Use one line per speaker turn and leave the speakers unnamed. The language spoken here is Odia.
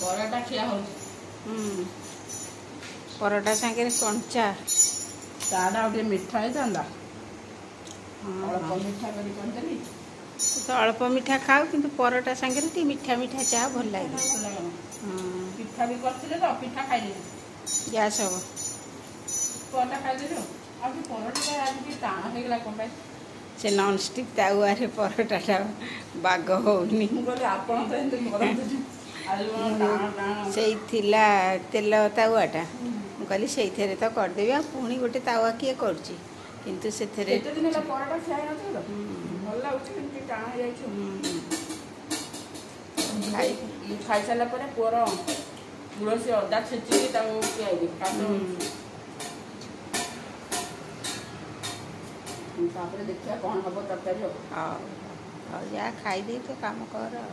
ପରଟା ଖିଆ ହଉଛି।
ପରଟା ସାଙ୍ଗରେ କଞ୍ଚା
ଚାଟା ଆଉ ଟିକେ ମିଠା ହେଇଥାନ୍ତା। ଅଳ୍ପ ମିଠା କରି କରିଦେଲି।
ତ ଅଳ୍ପ ମିଠା ଖାଉ କିନ୍ତୁ ପରଟା ସାଙ୍ଗରେ ଟିକେ ମିଠା ମିଠା ଚା ଭଲ ଲାଗେ।
ପିଠା ବି କରିଥିଲେ ତ ପିଠା ଖାଇଦେଲି।
ଗ୍ୟାସ୍ ହବ।
ପରଟା ଖାଇଦେଲି ଆଉ ସେ ପରଟା ଆଜି ଟିକେ ଟାଣ ହେଇଗଲା କ'ଣ ପାଇଁ?
ସେ ନନଷ୍ଟିକ୍ ତାୱାରେ ପରଟାଟା ବାଗ ହଉନି।
ମୁଁ କହିଲି ଆପଣ ତ ଏମିତି କରନ୍ତି ଆଜି କ'ଣ ଟାଣ ଟାଣ।
ସେଇ ଥିଲା ତେଲ ତାୱାଟା, ମୁଁ କହିଲି ସେଇଥିରେ ତ କରିଦେବି ଆଉ ପୁଣି ଗୋଟେ ତାୱା କିଏ କରୁଛି। କିନ୍ତୁ ସେଥିରେ
କେତେ ଦିନ ହେଲା ପରଟା ଖିଆ ହେଇନଥିଲା ତ ଭଲ ଲାଗୁଛି କିନ୍ତୁ ଟିକେ ଟାଣ ହେଇଯାଇଛି। ଖାଇସାରିଲା ପରେ ପୁଅର ତୁଳସୀ ଅଦା ଛେଚିକି ତାକୁ ପିଆଇବି। ତାପରେ ଦେଖିବା କ'ଣ ହବ ତରକାରୀ ହବ।
ହଉ ହଉ ଯାହା ଖାଇଦେଇ ତ କାମ କର।